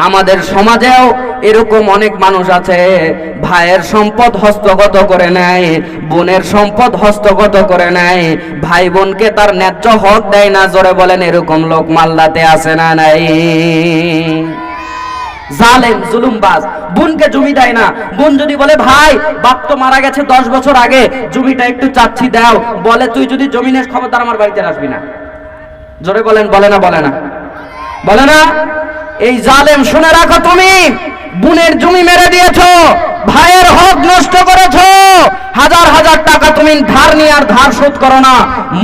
আমাদের সমাজেও এরকম অনেক মানুষ আছে, ভাইয়ের সম্পদ হস্তগত করে নেয়, বোনের সম্পদ হস্তগত করে নেয়, ভাই বোনকে তার ন্যায্য হক দেয় না। জোরে বলেন, এরকম লোক মালদাতে আছে না নাই? জালেম, জুলুমবাজ। বোনকে জমি দেয় না। বোন যদি বলে ভাই বাপ তো মারা গেছে 10 বছর আগে, জমিটা একটু চাচ্ছি দাও, বলে তুই যদি জমি নেস খবরদার আমার বাড়িতে আসবি না। জোরে বলেন, বলে না? বলে না? বলে না? এই জালেম, শুনে রাখো, তুমি বোনের জমি মেরে দিয়েছো, ভাইয়ের হক নষ্ট করেছো, হাজার হাজার টাকা তুমি ধার নিয়ে আর ধার শোধ করো না।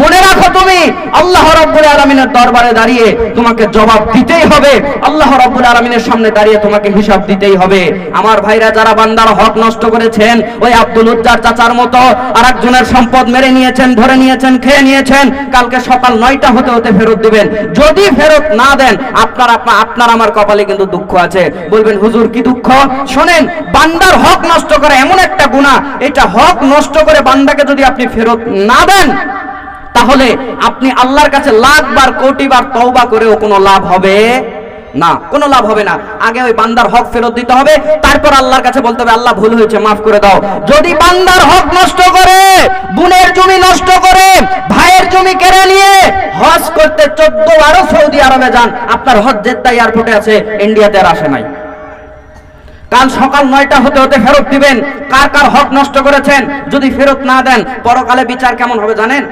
মনে রাখো, তুমি আল্লাহ রাব্বুল আলামিনের দরবারে দাঁড়িয়ে তোমাকে জবাব দিতেই হবে। আল্লাহ রাব্বুল আলামিনের সামনে দাঁড়িয়ে তোমাকে হিসাব দিতেই হবে। আমার ভাইরা, যারা বান্দার হক নষ্ট করেছেন, ওই আব্দুল উজ্জার চাচার মতো আরেকজনের সম্পদ মেরে নিয়েছেন, ধরে নিয়েছেন, খেয়ে নিয়েছেন, কালকে সকাল 9টা হতে হতে ফেরত দিবেন। যদি ফেরত না দেন, আপনার আমার কপালে কিন্তু দুঃখ আছে। বলবেন হুজুর কি দুঃখ? শোনেন, বান্দার হক নষ্ট করা এমন একটা গুনাহ, এটা হক নষ্ট করে বান্দাকে যদি আপনি ফেরত না দেন, তাহলে আপনি আল্লাহর কাছে লাখবার কোটিবার তওবা করেও কোনো লাভ হবে না, কোনো লাভ হবে না। আগে ওই বান্দার হক ফেরত দিতে হবে, তারপর আল্লাহর কাছে বলতে হবে আল্লাহ ভুল হয়েছে, মাফ করে দাও। যদি বান্দার হক নষ্ট করে, বোনের জমি নষ্ট করে, ভাইয়ের জমি কেড়ে নিয়ে হজ করতে 14 বার সৌদি আরবে যান, আপনার হজ জেদ্দা এয়ারপোর্টে আছে, ইন্ডিয়াতে আর আসে নাই। কাল সকাল 9টা হতে হতে ফেরত দিবেন। কার কার হক নষ্ট করেছেন, যদি ফেরত না দেন, পরকালে বিচার কেমন হবে জানেন?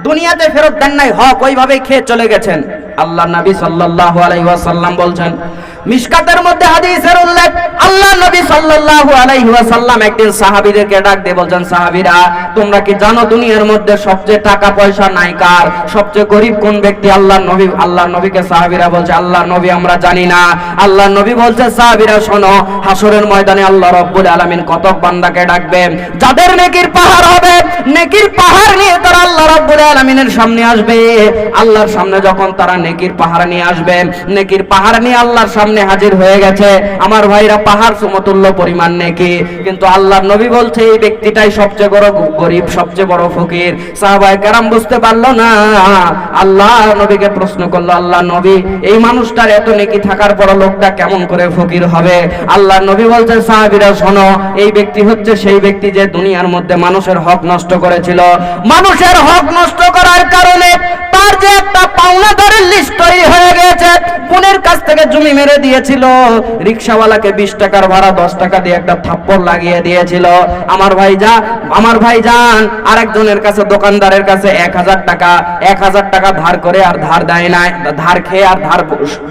দুনিয়াতে ফেরত দেন নাই, হক ওইভাবেই খেয়ে চলে গেছেন। আল্লাহ নবী সাল্লাল্লাহু আলাইহি ওয়াসাল্লাম বলছেন, মিশকাতের মধ্যে হাদিসের উল্লেখ, আল্লাহ নবী সাল্লাল্লাহু আলাইহি ওয়াসাল্লাম একদিন সাহাবীদেরকে ডাক দিয়ে বলছেন, সাহাবীরা তোমরা কি জানো দুনিয়ার মধ্যে সবচেয়ে টাকা পয়সা নাই কার? সবচেয়ে গরিব কোন ব্যক্তি? আল্লাহ নবীকে সাহাবীরা বলছে, আল্লাহ নবী আমরা জানি না। আল্লাহ নবী বলছে, সাহাবীরা শোনো, হাসরের ময়দানে আল্লাহ রাব্বুল আলামিন কতক বান্দাকে ডাকবেন, যাদের নেকির পাহাড় হবে, নেকির পাহাড় নিয়ে তারা আল্লাহ রাব্বুল আলামিনের সামনে আসবে। আল্লাহর সামনে যখন তারা নেকির পাহাড় নিয়ে আসবে, নেকির পাহাড় নিয়ে আল্লাহর সামনে হাজির হয়ে গেছে, আমার ভাইরা, পাহাড় সমতুল্য পরিমাণ নেকি, কিন্তু আল্লাহর নবী বলছে এই ব্যক্তিটাই সবচেয়ে বড় গরিব, সবচেয়ে বড় ফকির। সাহাবায়ে কেরাম বুঝতে পারলো না, আল্লাহ নবীকে প্রশ্ন করলো, আল্লাহ নবী এই মানুষটার এত নেকি থাকার পর লোকটা কেমন করে ফকির হবে? আল্লাহ নবী বলছে, সাহাবীরা শোনো, এই ব্যক্তি হচ্ছে সেই ব্যক্তি যে দুনিয়ার মধ্যে মানুষের হক নষ্ট করেছিল। মানুষের হক নষ্ট করার কারণে তার যে একটা পাওনাদারের লিস্ট তৈরি হয়ে গেছে, বোনের কাছ থেকে জমি মেরে দিয়েছিল, রিকশাওয়ালাকে 20 টাকার ভাড়া 10 টাকা দিয়ে একটা থাপ্পড় লাগিয়ে দিয়েছিল। আমার ভাইজান আরেকজনের কাছে, দোকানদারের কাছে 1000 টাকা ধার করে আর ধার দেয় নাই, ধার খেয়ে আর ধার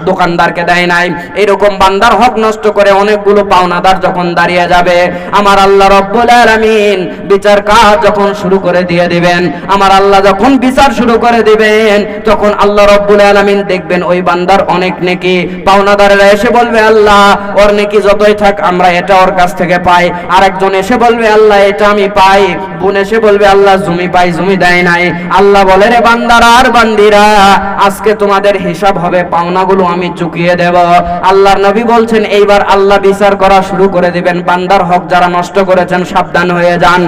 দোকানদারকে দেয় নাই। এরকম বান্দার হক নষ্ট করে অনেকগুলো পাওনাদার যখন দাঁড়িয়ে যাবে, আমার আল্লাহ রাব্বুল আলামিন বিচার কাজ যখন শুরু করে দিয়ে দিবেন, আমার আল্লাহ যখন বিচার শুরু করে দিবেন, তখন আল্লাহ রাব্বুল আলামিন দেখবেন ওই বান্দার অনেক নেকি, পাওনাদারেরা এসে বলবে, আল্লাহ ওর নেকি যতই থাক আমরা এটা ওর কাছ থেকে পাই। আরেকজন এসে বলবে, আল্লাহ এটা আমি পাই। বোন এসে বলবে, আল্লাহ জমি পাই, জমি দেয় নাই। আল্লাহ বলে, রে বান্দারা আর বান্দিরা, আজকে তোমাদের হিসাব হবে, পাওনাগুলো আমি চুকিয়ে দেব। আল্লাহর নবী বলছেন, এইবার আল্লাহ বিচার করা শুরু করে দিবেন, বান্দার হক যারা নষ্ট করেছেন সাবধান হয়ে যান।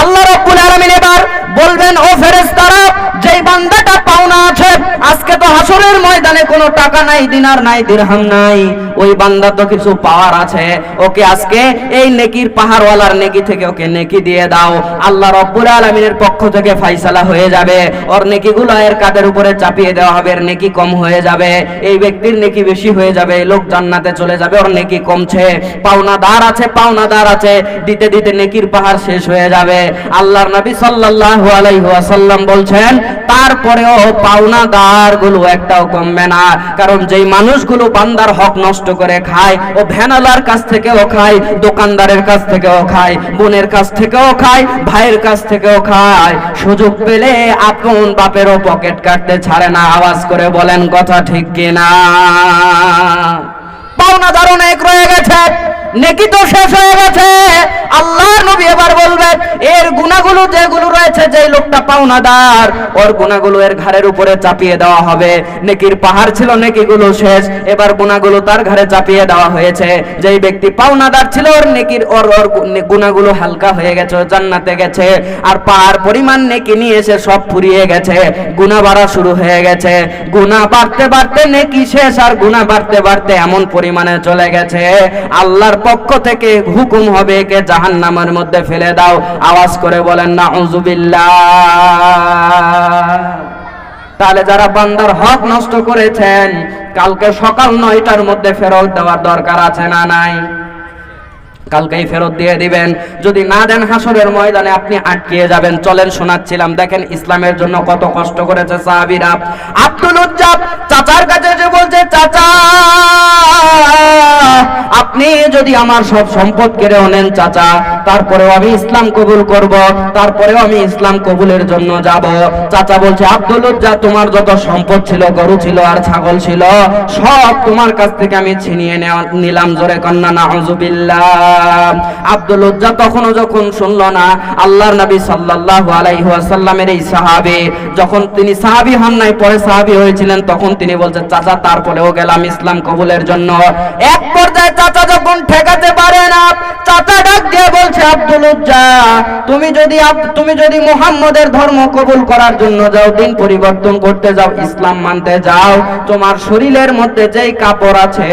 আল্লাহ রাব্বুল আলামিন এবার বলবেন, ও ফেরেশতারা, যেই বান্দাটা পাওনা আছে, আজকে তো হাসরের ময়দানে কোনো টাকা নাই, দিনার নাই, দিরহাম নাই, ওই বান্দা তো কিছু পাওয়ার আছে, ওকে আজকে এই নেকির পাহাড়ওয়ালার নেকি থেকে ওকে নেকি দিয়ে দাও। আল্লাহ রাব্বুল আলামিনের পক্ষ থেকে ফয়সালা হয়ে যাবে, ওর নেকিগুলো এর কাঁধের উপরে চাপিয়ে দেওয়া হবে, এর নেকি কম হয়ে যাবে, এই ব্যক্তির নেকি বেশি হয়ে যাবে, লোক জান্নাতে চলে যাবে, ওর নেকি কমছে। পাওনাদার আছে, দিতে দিতে নেকির পাহাড় শেষ হয়ে যাবে। আল্লাহর নবী সাল্লাল্লাহু আলাইহি ওয়াসাল্লাম বলছেন, তারপরেও পাওনাদার গুলো একটাও কমবে না, কারণ যেই মানুষগুলো বান্দার হক নষ্ট করে খায়, ও ভ্যানালার কাছ থেকেও খায়, দোকানদারের কাছ থেকেও খায়, বোনের কাছ থেকেও খায়, ভাইয়ের কাছ থেকেও খায়, সুযোগ পেলে আপন বাপেরও পকেট কাটতে ছাড়ে না। আওয়াজ করে বলেন কথা ঠিক কিনা? পাওনাদার অনেক রয়ে গেছে, নেকি তো শেষ হয়ে গেছে। আল্লাহর নবী এবার বলবেন এর গুনাহগুলো যেগুলো রয়েছে, যে লোকটা পাওনাদার, ওর গুনাহগুলো এর ঘাড়ের উপরে চাপিয়ে দেওয়া হবে। নেকির পাহাড় ছিল, নেকিগুলো শেষ, এবার গুনাহগুলো তার ঘাড়ে চাপিয়ে দেওয়া হয়েছে। যেই ব্যক্তি পাওনাদার ছিল, ওর নেকির ওর গুনাহগুলো হালকা হয়ে গেছে, ও জান্নাতে গেছে। আর পাহাড় পরিমাণ নেকি নিয়ে এসে সব ফুরিয়ে গেছে, গুনাহ বাড়া শুরু হয়ে গেছে। গুনাহ বাড়তে বাড়তে নেকি শেষ, আর গুনাহ বাড়তে বাড়তে এমন পরিমাণে চলে গেছে, আল্লাহর পক্ষ থেকে হুকুম হবে একে জাহান্নামের মধ্যে ফেলে দাও। আওয়াজ করে বলেন নাউযুবিল্লাহ। তাহলে যারা বান্দার হক নষ্ট করেছেন, কালকে সকাল 9টার মধ্যে ফেরত দেওয়ার দরকার আছে না নাই? কালকেই ফেরত দিয়ে দিবেন। যদি না দেন হাসরের ময়দানে আপনি আটকিয়ে যাবেন। চলেন শোনাচ্ছিলাম, দেখেন ইসলামের জন্য কত কষ্ট করেছে সাহাবীরা। আব্দুল উজ্জা চাচার কাছে এসে বলছে, চাচা আপনি যদি আমার সব সম্পদ কেড়ে নেন চাচা, তারপরেও আমি ইসলাম কবুল করব, তারপরেও আমি ইসলাম কবুলের জন্য যাব। চাচা বলছে, আব্দুল উজ্জা তোমার যত সম্পদ ছিল, গরু ছিল আর ছাগল ছিল, সব তোমার কাছ থেকে আমি ছিনিয়ে নিলাম। জোরে কন্না নাউযুবিল্লাহ। আব্দুল উজ্জা তখনও যখন শুনল না, আল্লাহর নবী সাল্লাল্লাহু আলাইহি ওয়াসাল্লামের এই সাহাবী, যখন তিনি সাহাবী হন নাই, পরে সাহাবী হয়েছিলেন, তখন তিনি বলছেন, চাচা তারপরেও গেলাম ইসলাম কবুলের জন্য। এক পর্যায়ে চাচা যখন ঠেকাতে পারে না, চাচা ডাক দিয়ে বলছে, আব্দুল উজ্জা তুমি যদি মুহাম্মদের ধর্ম কবুল করার জন্য যাও, দিন পরিবর্তন করতে যাও, ইসলাম মানতে যাও, তোমার শরীরের মধ্যে যেই কাপড় আছে,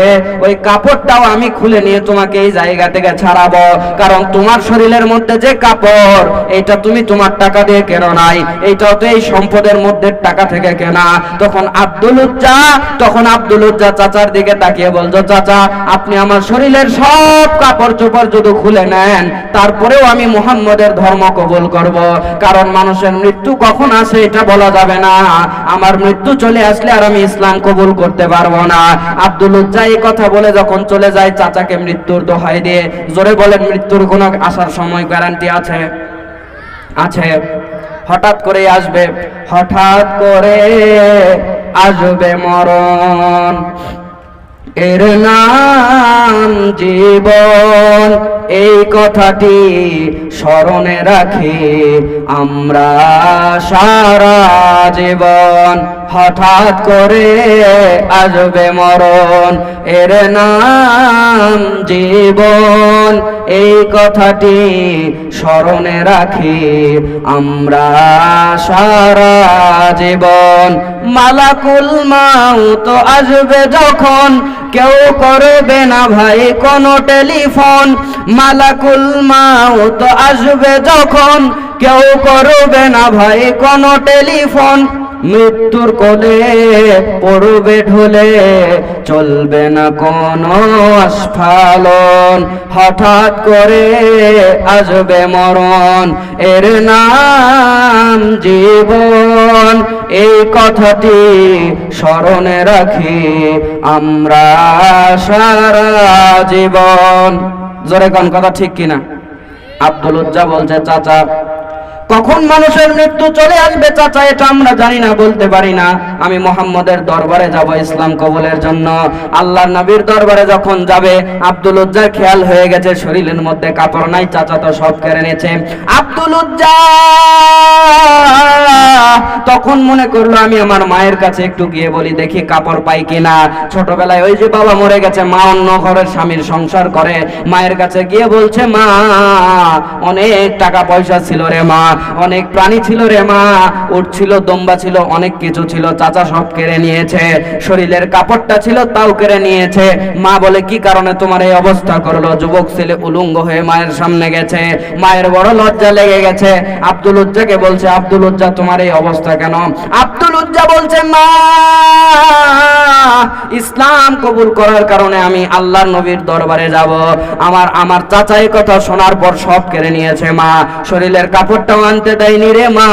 ওই কাপড়টাও আমি খুলে নিয়ে তোমাকে এই জায়গা থেকে ছাড়াবো। কারণ তোমার শরীরের মধ্যে যে কাপড়, এটা তুমি তোমার টাকা দিয়ে কেনো নাই, এইটাও তো এই সম্পদের মধ্যে টাকা থেকে কেনা। তখন আব্দুল উজ্জা চাচার দিকে তাকিয়ে বলছো, চাচা আপনি আমার শরীরের সব কাপড় চোপড় যদি খুলে নেন, তারপরেও আমি মুহাম্মদের ধর্ম কবুল করব। কারণ মানুষের মৃত্যু কখন আসে এটা বলা যাবে না। আমার মৃত্যু চলে আসলে আর আমি ইসলাম কবুল করতে পারবো না। আব্দুল উজ্জা এই কথা বলে যখন চলে যায়, চাচাকে মৃত্যুর দোহাই দিয়ে, জোরে বলেন মৃত্যুর কোনো আসার সময় গ্যারান্টি আছে? আছে। হঠাৎ করে আসবে, হঠাৎ করে আসবে মরণ, এর নাম জীবন। এই কথাটি স্মরণে রাখি আমরা সারা জীবন। হঠাৎ করে আসবে মরণ, এর নাম জীবন। এই কথাটি স্মরণে রাখি আমরা সারা জীবন। মালাকুল মাউত আসবে যখন, কেউ করবে না ভাই কোনো টেলিফোন। মালাকুল মাউত আসবে যখন, কেউ করবে না ভাই কোনো টেলিফোন। মৃত্যুর কোলে পড়বে ঢলে, চলবে না কোনো আস্ফালন। হঠাৎ করে আসবে মরণ, এর নাম জীবন। এই কথাটি স্মরণে রাখি আমরা সারা জীবন। জোরে কোন কথা ঠিক কিনা? আব্দুল উজ্জা বলছে, চাচা কখন মানুষের মৃত্যু চলে আসবে চাচা এটা আমরা জানি না, বলতে পারি না। আমি মুহাম্মদের দরবারে যাব ইসলাম কবুলের জন্য। আল্লাহর নবীর দরবারে যখন যাবে, আব্দুল উজ্জার খেয়াল হয়ে গেছে শরীরের মধ্যে কাপড় নাই, চাচা তো সব কেড়ে নিয়েছে। আব্দুল উজ্জা তখন মনে করলো, আমি আমার মায়ের কাছে একটু গিয়ে বলি, দেখি কাপড় পাই কিনা। ছোটবেলায় ওই যে বাবা মরে গেছে, মা অন্য ঘরের স্বামীর সংসার করে, মায়ের কাছে গিয়ে বলছে, মা অনেক টাকা পয়সা ছিল রে মা, অনেক প্রাণী ছিল রে মা, উট ছিল, দম্বা ছিল, অনেক কিছু ছিল, চাচা সব কেড়ে নিয়েছে। শরীরের কাপড়টা ছিল তাও কেড়ে নিয়েছে। মা বলে, কি কারণে তোমার এই অবস্থা করলো? যুবক ছেলে উলঙ্গ হয়ে মায়ের সামনে গেছে, মায়ের বড় লজ্জা লেগে গেছে। আব্দুল উজ্জাকে বলছে, আব্দুল উজ্জা তোমার এই অবস্থা কেন? আব্দুল উজ্জা বলছে, মা ইসলাম কবুল করার কারণে আমি আল্লাহর নবীর দরবারে যাব। আমার চাচা এই কথা শোনার পর সব কেড়ে নিয়েছে মা, শরীরের কাপড়টাও আনতে দেয়নি রে মা।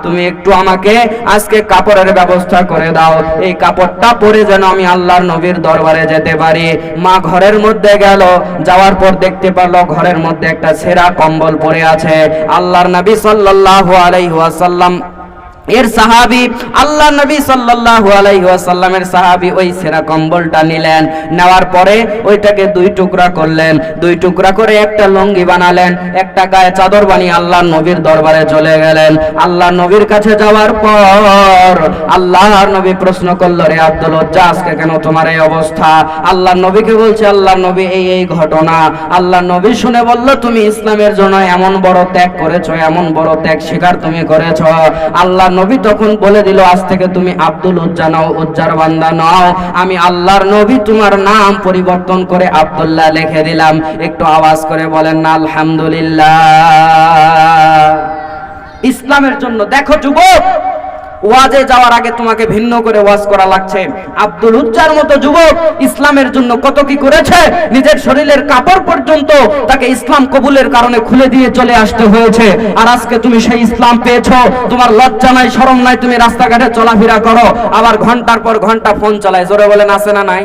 তুমি একটু আমাকে আজকে কাপড়ের ব্যবস্থা করে দাও, এই কাপড়টা পরে যেন আমি আল্লাহর নবীর দরবারে যেতে পারি। মা ঘরের মধ্যে গেল, যাওয়ার পর দেখতে পারলো ঘরের মধ্যে একটা ছেঁড়া কম্বল পরে আছে। আল্লাহর নবী সাল্লাল্লাহু আলাইহি ওয়াসাল্লাম এর সাহাবী আল্লাহ নবী সাল্লাল্লাহু আলাইহি ওয়াসাল্লামের সাহাবী ওই সেরা কম্বলটা নিলেন, নেওয়ার পরে ওইটাকে দুই টুকরা করলেন, দুই টুকরা করে একটা লুঙ্গি বানালেন, একটা গায়ে চাদর বানিয়ে আল্লাহর নবীর দরবারে চলে গেলেন। আল্লাহর নবীর কাছে যাওয়ার পর আল্লাহর নবী প্রশ্ন করলো, রে আব্দুল উজ্জা, আজকে কেন তোমার এই অবস্থা? আল্লাহর নবীকে বলছে, আল্লাহর নবী এই ঘটনা। আল্লাহর নবী শুনে বলল, তুমি ইসলামের জন্য এমন বড় ত্যাগ করেছো, এমন বড় ত্যাগ স্বীকার তুমি করেছো। আল্লাহ নবী তখন বলে দিল, আজ থেকে তুমি আব্দুল উজ্জা নাও, উজ্জার বান্দা নাও। আমি আল্লাহর নবী তোমার নাম পরিবর্তন করে আব্দুল্লাহ লিখে দিলাম। একটু আওয়াজ করে বলেন না আলহামদুলিল্লাহ। ইসলামের জন্য দেখো যুবক, ওয়াজে যাওয়ার আগে তোমাকে ভিন্ন করে ওয়াজ করা লাগছে। আব্দুল উজ্জার মতো যুবক ইসলামের জন্য কত কি করেছে, নিজের শরীরের কাপড় পর্যন্ত তাকে ইসলাম কবুলের কারণে খুলে দিয়ে চলে আসতে হয়েছে। আর আজকে তুমি সেই ইসলাম পেয়েছো, তোমার লজ্জা নাই, শরম নাই, তুমি রাস্তাঘাটে চলাফেরা করো, আবার ঘন্টার পর ঘন্টা ফোন চালায়। জোরে বলেন আছে না নাই?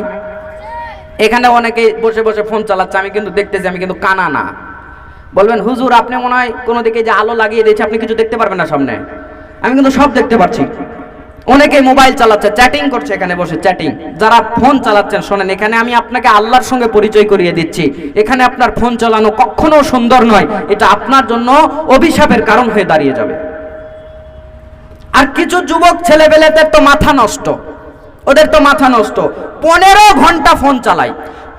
এখানে অনেকে বসে বসে ফোন চালাচ্ছে, আমি কিন্তু দেখতেছি, আমি কিন্তু কানা না। বলবেন হুজুর আপনি মনে হয় কোনো দিকে যে আলো লাগিয়ে দিয়েছে, আপনি কিছু দেখতে পারবেন না সামনে। আমি কিন্তু সব দেখতে পাচ্ছি। অনেকে মোবাইল চালাচ্ছে, চ্যাটিং করছে এখানে বসে, চ্যাটিং। যারা ফোন চালাচ্ছেন শোনেন, এখানে আমি আপনাকে আল্লাহর সঙ্গে পরিচয় করিয়ে দিচ্ছি। এখানে আপনার ফোন চালানো কখনো সুন্দর নয়, এটা আপনার জন্য অভিশাপের কারণ হয়ে দাঁড়িয়ে যাবে। আর কিছু যুবক ছেলেবেলেদের তো মাথা নষ্ট, ওদের তো মাথা নষ্ট। 15 ঘন্টা ফোন চালায়,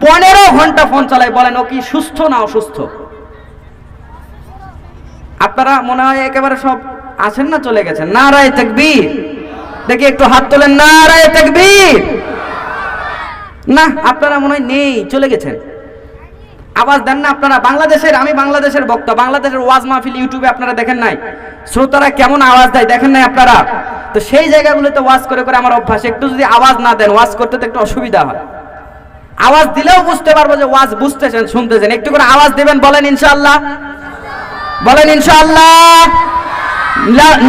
15 ঘন্টা ফোন চালায়। বলেন ও কি সুস্থ না অসুস্থ? আপনারা মনে হয় একেবারে সব আছেন না চলে গেছেন? নারায়ে তাকবীর, দেখি একটু হাত তোলেন। নারায়ে তাকবীর। না, আপনারা মনে হয় নেই, চলে গেছেন। আওয়াজ দেন না আপনারা। বাংলাদেশের, আমি বাংলাদেশের বক্তা, বাংলাদেশের ওয়াজ মাহফিল ইউটিউবে আপনারা দেখেন নাই? শ্রোতারা কেমন আওয়াজ দেয় দেখেন নাই আপনারা? তো সেই জায়গাগুলোতে ওয়াজ করে করে আমার অভ্যাস, একটু যদি আওয়াজ না দেন ওয়াজ করতে তো একটু অসুবিধা হয়। আওয়াজ দিলেও বুঝতে পারবো যে ওয়াজ বুঝতেছেন, শুনতেছেন। একটু করে আওয়াজ দিবেন, বলেন ইনশাআল্লাহ, বলেন ইনশাআল্লাহ।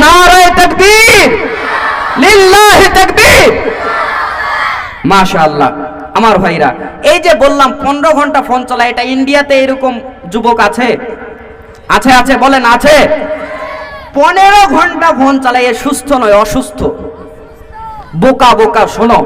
নারায়ে তাকবীর, লিল্লাহি তাকবীর। মাশাআল্লাহ। আমার ভাইরা, এই যে বললাম 15 ঘন্টা ফোন চালায়, এটা ইন্ডিয়াতে এরকম যুবক আছে? আছে আছে, বলেন আছে? 15 ঘন্টা ফোন চালায়, এ সুস্থ নয়, অসুস্থ। বোকা বোকা, শোনো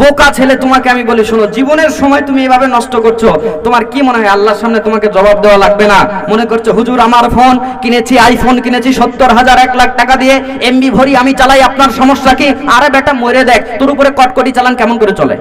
বোকা ছেলে, তোমাকে আমি বলি শোনো, জীবনের সময় তুমি এভাবে নষ্ট করছো, তোমার কি মনে হয় আল্লাহর সামনে তোমাকে জবাব দেওয়া লাগবে না? মনে করছো হুজুর আমার ফোন কিনেছি, আইফোন কিনেছি 70,000 1 লাখ টাকা দিয়ে, এমবি ভরি আমি চালাই, আপনার সমস্যা কি? আরে বেটা মরে দেখ, তোর উপরে কটকটি চালান কেমন করে চলে?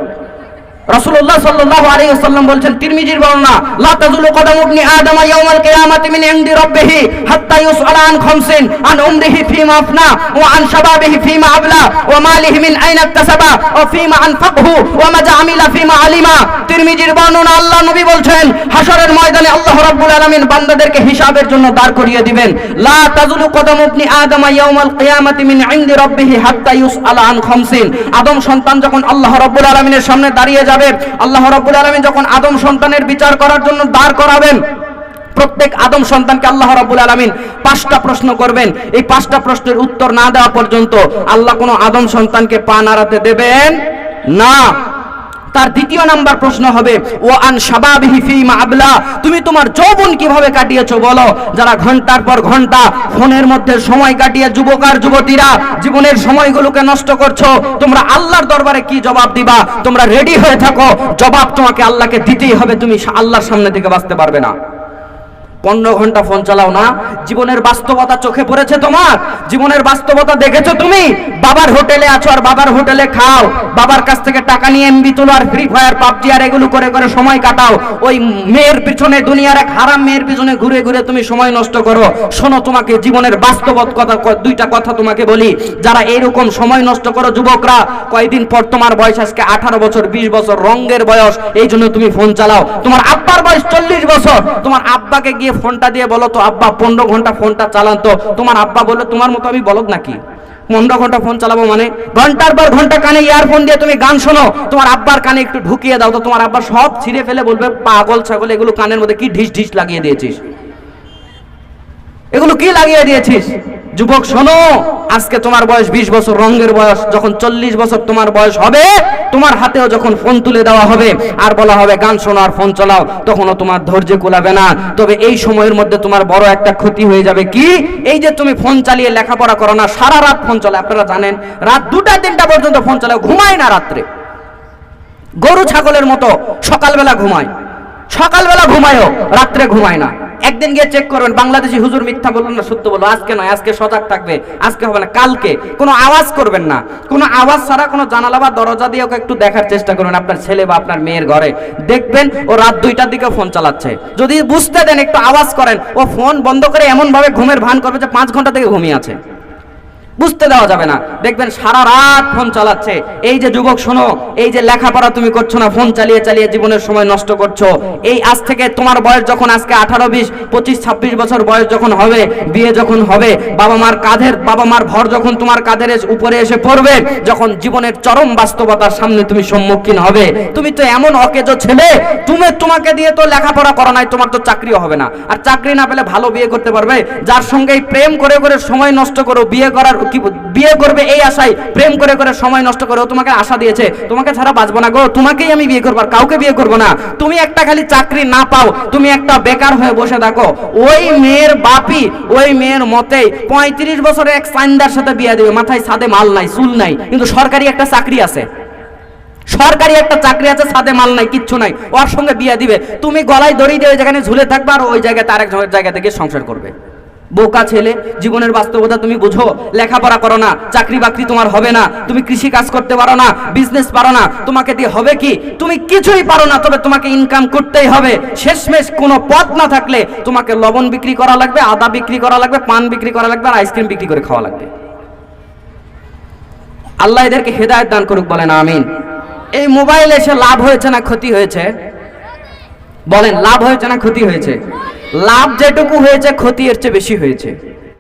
রাসূলুল্লাহ সাল্লাল্লাহু আলাইহি ওয়াসাল্লাম বলেন, তিরমিজির বর্ণনা, লা তাযুলু কদামু ইবনি আদম ইয়াউমাল কিয়ামাতি মিন ইনদি রাব্বিহি হাত্তা ইউসআলা আন খামসিন, আন উমরিহি ফীমা আফনা, ওয়া আন শাবাবিহি ফীমা আবলা, ওয়া মালিহি মিন আইনা ইকতাসাবা, ওয়া ফীমা আনফাকহু, ওয়া মা জাআমিলা ফীমা আলিমা। তিরমিজির বর্ণনা, আল্লাহ নবী বলছেন, হাশরের ময়দানে আল্লাহ রাব্বুল আলামিন বান্দাদেরকে হিসাবের জন্য দাঁড় করিয়ে দিবেন। লা তাযুলু কদামু ইবনি আদম ইয়াউমাল কিয়ামাতি মিন ইনদি রাব্বিহি হাত্তা ইউসআলা আন খামসিন। আদম সন্তান যখন আল্লাহ রাব্বুল আলামিনের সামনে দাঁড়িয়ে যাবে, আল্লাহ রাব্বুল আলামিন যখন আদম সন্তানের বিচার করার জন্য দাঁড় করাবেন, প্রত্যেক আদম সন্তানকে আল্লাহ রাব্বুল আলামিন 5টা প্রশ্ন করবেন। এই 5টা প্রশ্নের উত্তর না দেওয়া পর্যন্ত আল্লাহ কোনো আদম সন্তানকে পা নাড়াতে দেবেন না। তার দ্বিতীয় নাম্বার প্রশ্ন হবে, ও আন শাবাবিহি ফীমা আবলা, তুমি তোমার যৌবন কিভাবে কাটিয়েছো বলো? যারা ঘন্টার পর ঘন্টা ফোনের মধ্যে সময় কাটিয়ে, যুবক আর যুবতীরা জীবনের সময়গুলোকে নষ্ট করছো, তোমরা আল্লাহর দরবারে কি জবাব দিবা? তোমরা রেডি হয়ে থাকো, জবাব তোমাকে আল্লাহকে দিতেই হবে, তুমি আল্লাহর সামনে থেকে বাঁচতে পারবে না। 15 ঘন্টা ফোন চালাও না, জীবনের বাস্তবতা চোখে পড়েছে তোমার? জীবনের বাস্তবতা দেখেছো তুমি? বাবার হোটেলে আছো আর বাবার হোটেলে খাও, বাবার কাছ থেকে টাকা নিয়ে এমবি তোলো আর ফ্রি ফায়ার পাবজি আর এগুলো করে করে সময় কাটাও। ওই মেয়ের পিছনে, দুনিয়ার এক হারাম মেয়ের পিছনে ঘুরে ঘুরে তুমি সময় নষ্ট করো। শোনো, তোমাকে জীবনের বাস্তবতা কথা, 2টা কথা তোমাকে বলি। যারা এরকম সময় নষ্ট করো যুবকরা, কয়েকদিন পর তোমার বয়স আজকে 18 বছর 20 বছর রঙের বয়স, এই জন্য তুমি ফোন চালাও। তোমার আব্বার বয়স 40 বছর, তোমার আব্বাকে গিয়ে ফোনটা দিয়ে বলো তো, আব্বা 15 ঘন্টা ফোনটা চালান তো। তোমার আব্বা বললো, তোমার মতো আমি বলদ নাকি? 15 ঘন্টা ফোন চালাবো মানে? ঘন্টার পর ঘন্টা কানে ইয়ারফোন দিয়ে তুমি গান শোনো, তোমার আব্বার কানে একটু ঢুকিয়ে দাও তো, তোমার আব্বা সব ছিঁড়ে ফেলে বলবে, পাগল ছাগল, এগুলো কানের মধ্যে কি ঢিস ঢিস লাগিয়ে দিয়েছিস? এগুলো কি লাগিয়ে দিয়েছিস? যুবক শোনো, আজকে তোমার বয়স 20 বছর, রঙের বয়স, যখন 40 বছর তোমার বয়স হবে, তোমার হাতেও যখন ফোন তুলে দেওয়া হবে আর বলা হবে গান শোনো আর ফোন চালাও, তখনও তোমার ধৈর্য কুলাবে না। তবে এই সময়ের মধ্যে তোমার বড় একটা ক্ষতি হয়ে যাবে। কি? এই যে তুমি ফোন চালিয়ে লেখাপড়া করো না, সারা রাত ফোন চালাও, আপনারা জানেন রাত 2টা 3টা পর্যন্ত ফোন চালাও, ঘুমায় না রাত্রে, গরু ছাগলের মতো সকালবেলা ঘুমায়, সকালবেলা ঘুমায়ও, রাত্রে ঘুমায় না। একদিন গিয়ে চেক করবেন, বাংলাদেশি হুজুর মিথ্যা বলবেন না সত্য বলবো, আজকে নয়, আজকে সজাগ থাকবে, আজকে হবে না, কালকে কোনো আওয়াজ করবেন না, কোনো আওয়াজ ছাড়া কোনো জানালা বা দরজা দিয়ে ওকে একটু দেখার চেষ্টা করবেন আপনার ছেলে বা আপনার মেয়ের ঘরে, দেখবেন ও রাত 2টার দিকে ফোন চালাচ্ছে। যদি বুঝতে দেন, একটু আওয়াজ করেন, ও ফোন বন্ধ করে এমন ভাবে ঘুমের ভান করবে যে 5 ঘন্টা থেকে ঘুমিয়ে আছে, বুঝতে দেওয়া যাবে না। দেখবেন সারা রাত ফোন চালাচ্ছে। এই যে যুবক শোনো, এই যে লেখাপড়া তুমি করছো না, ফোন চালিয়ে চালিয়ে জীবনের সময় নষ্ট করছো, এই আজ থেকে তোমার বয়স যখন আজকে 18, 20, 25, 26 বছর বয়স যখন হবে, বিয়ে যখন হবে, বাবা মার ভর যখন তোমার কাঁধের উপরে এসে পড়বে, যখন জীবনের চরম বাস্তবতার সামনে তুমি সম্মুখীন হবে, তুমি তো এমন অকেজো ছেলে, তোমাকে দিয়ে তো লেখাপড়া করা নাই, তোমার তো চাকরিও হবে না, আর চাকরি না পেলে ভালো বিয়ে করতে পারবে? যার সঙ্গে প্রেম করে করে সময় নষ্ট করো, বিয়ে করবে এই আশায় প্রেম করে করে সময় নষ্ট করে, ও তোমাকে আশা দিয়েছে তোমাকে ছাড়া বাঁচবো না গো, তোমাকেই আমি বিয়ে করবো, আর কাউকে বিয়ে করবো না। তুমি একটা খালি চাকরি না পাও, তুমি একটা বেকার হয়ে বসে থাকো, ওই মেয়ের বাপি ওই মেয়ের মতে 35 বছরের এক সাইন্দার সাথে বিয়ে দেবে, মাথায় সাদে মাল নাই, চুল নাই, কিন্তু সরকারি একটা চাকরি আছে, সরকারি একটা চাকরি আছে, সাদে মাল নাই, কিচ্ছু নাই, ওর সঙ্গে বিয়ে দিবে। তুমি গলায় দড়ি দিয়ে যেখানে ঝুলে থাকবে, আর ওই জায়গায় তার এক জায়গা থেকে সংসার করবে। বোকা ছেলে, জীবনের বাস্তবতা তুমি বুঝো, লেখাপড়া করো না, চাকরি বাকরি তোমার হবে না, তুমি কৃষি কাজ করতে পারো না, বিজনেস পারো না, তোমাকে দিয়ে হবে কি? তুমি কিছুই পারো না, তবে তোমাকে ইনকাম করতেই হবে। শেষমেশ কোনো পথ না থাকলে তোমাকে লবণ বিক্রি করা লাগবে, আদা বিক্রি করা লাগবে, পান বিক্রি করা লাগবে, আর আইসক্রিম বিক্রি করে খাওয়া লাগবে। আল্লাহ এদেরকে হেদায়েত দান করুক, বলেন আমিন। এই মোবাইল এসে লাভ হয়েছে না ক্ষতি হয়েছে? বলেন, লাভ হয়েছে না ক্ষতি হয়েছে? লাভ যেটুকু হয়েছে, ক্ষতি এর চেয়ে বেশি হয়েছে।